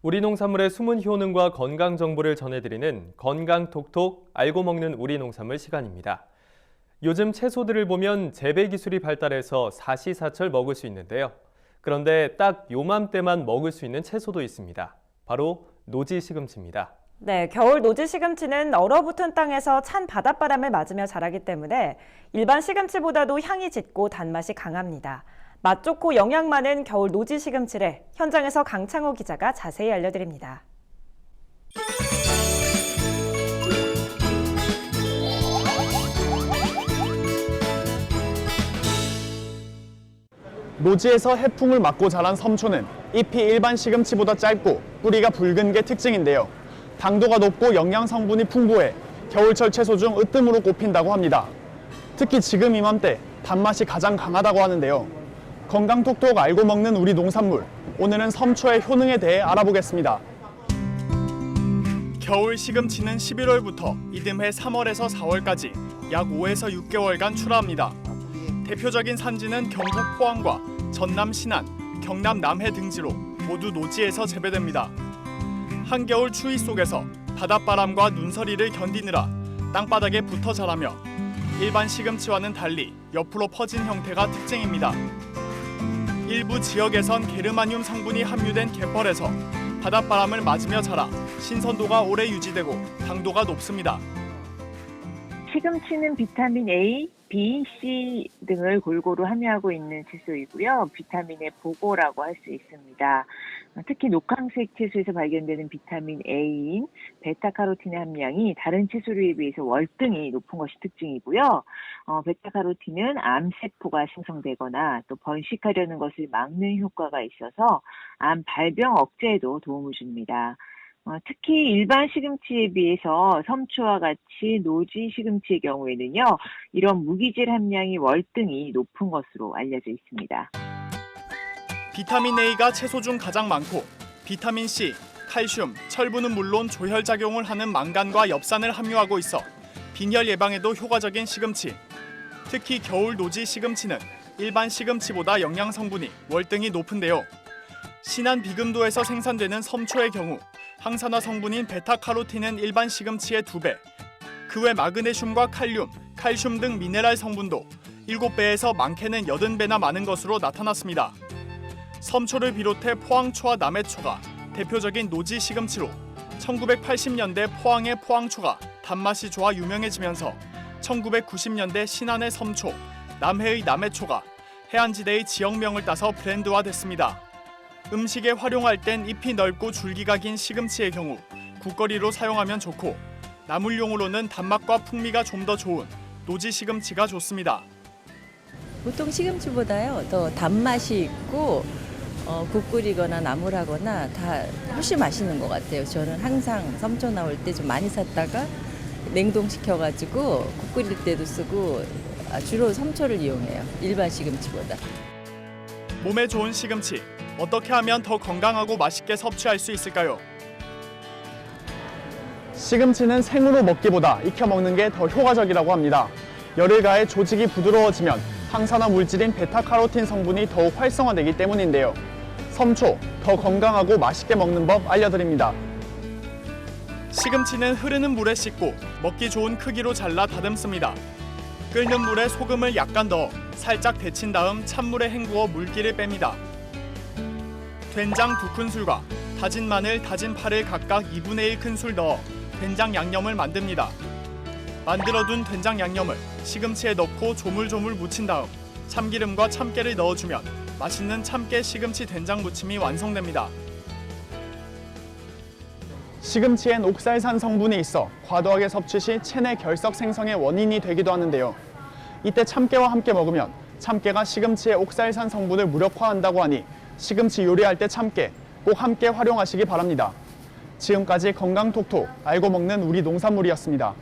우리 농산물의 숨은 효능과 건강 정보를 전해드리는 건강톡톡 알고 먹는 우리 농산물 시간입니다. 요즘 채소들을 보면 재배 기술이 발달해서 사시사철 먹을 수 있는데요. 그런데 딱 요맘때만 먹을 수 있는 채소도 있습니다. 바로 노지 시금치입니다. 네, 겨울 노지 시금치는 얼어붙은 땅에서 찬 바닷바람을 맞으며 자라기 때문에 일반 시금치보다도 향이 짙고 단맛이 강합니다. 맛 좋고 영양 많은 겨울 노지 시금치를 현장에서 강창호 기자가 자세히 알려드립니다. 노지에서 해풍을 맞고 자란 섬초는 잎이 일반 시금치보다 짧고 뿌리가 붉은 게 특징인데요. 당도가 높고 영양 성분이 풍부해 겨울철 채소 중 으뜸으로 꼽힌다고 합니다. 특히 지금 이맘때 단맛이 가장 강하다고 하는데요. 건강톡톡 알고 먹는 우리 농산물, 오늘은 섬초의 효능에 대해 알아보겠습니다. 겨울 시금치는 11월부터 이듬해 3월에서 4월까지 약 5에서 6개월간 출하합니다. 대표적인 산지는 경북 포항과 전남 신안, 경남 남해 등지로 모두 노지에서 재배됩니다. 한겨울 추위 속에서 바닷바람과 눈서리를 견디느라 땅바닥에 붙어 자라며 일반 시금치와는 달리 옆으로 퍼진 형태가 특징입니다. 일부 지역에선 게르마늄 성분이 함유된 개펄에서 바닷바람을 맞으며 자라 신선도가 오래 유지되고 당도가 높습니다. 시금치는 비타민 A, B, C 등을 골고루 함유하고 있는 채소이고요. 비타민의 보고라고 할 수 있습니다. 특히 녹황색 채소에서 발견되는 비타민 A인 베타카로틴의 함량이 다른 채소류에 비해서 월등히 높은 것이 특징이고요. 베타카로틴은 암세포가 생성되거나 또 번식하려는 것을 막는 효과가 있어서 암 발병 억제에도 도움을 줍니다. 특히 일반 시금치에 비해서 섬초와 같이 노지 시금치의 경우에는요, 이런 무기질 함량이 월등히 높은 것으로 알려져 있습니다. 비타민 A가 채소 중 가장 많고 비타민 C, 칼슘, 철분은 물론 조혈작용을 하는 망간과 엽산을 함유하고 있어 빈혈 예방에도 효과적인 시금치. 특히 겨울 노지 시금치는 일반 시금치보다 영양 성분이 월등히 높은데요. 신안 비금도에서 생산되는 섬초의 경우 항산화 성분인 베타카로틴은 일반 시금치의 2배, 그 외 마그네슘과 칼륨, 칼슘 등 미네랄 성분도 7배에서 많게는 80배나 많은 것으로 나타났습니다. 섬초를 비롯해 포항초와 남해초가 대표적인 노지 시금치로 1980년대 포항의 포항초가 단맛이 좋아 유명해지면서 1990년대 신안의 섬초, 남해의 남해초가 해안지대의 지역명을 따서 브랜드화됐습니다. 음식에 활용할 땐 잎이 넓고 줄기가 긴 시금치의 경우 국거리로 사용하면 좋고 나물용으로는 단맛과 풍미가 좀 더 좋은 노지 시금치가 좋습니다. 보통 시금치보다요 더 단맛이 있고 국 끓이거나 나물하거나 다 훨씬 맛있는 것 같아요. 저는 항상 섬초 나올 때 좀 많이 샀다가 냉동시켜가지고 국 끓일 때도 쓰고 주로 섬초를 이용해요. 일반 시금치보다. 몸에 좋은 시금치, 어떻게 하면 더 건강하고 맛있게 섭취할 수 있을까요? 시금치는 생으로 먹기보다 익혀 먹는 게 더 효과적이라고 합니다. 열을 가해 조직이 부드러워지면 항산화 물질인 베타카로틴 성분이 더욱 활성화되기 때문인데요. 섬초, 더 건강하고 맛있게 먹는 법 알려드립니다. 시금치는 흐르는 물에 씻고 먹기 좋은 크기로 잘라 다듬습니다. 끓는 물에 소금을 약간 넣어 살짝 데친 다음 찬물에 헹구어 물기를 뺍니다. 된장 2큰술과 다진 마늘, 다진 파를 각각 2분의 1큰술 넣어 된장 양념을 만듭니다. 만들어둔 된장 양념을 시금치에 넣고 조물조물 무친 다음 참기름과 참깨를 넣어주면 맛있는 참깨 시금치 된장 무침이 완성됩니다. 시금치엔 옥살산 성분이 있어 과도하게 섭취 시 체내 결석 생성의 원인이 되기도 하는데요. 이때 참깨와 함께 먹으면 참깨가 시금치의 옥살산 성분을 무력화한다고 하니 시금치 요리할 때 참깨 꼭 함께 활용하시기 바랍니다. 지금까지 건강톡톡 알고 먹는 우리 농산물이었습니다.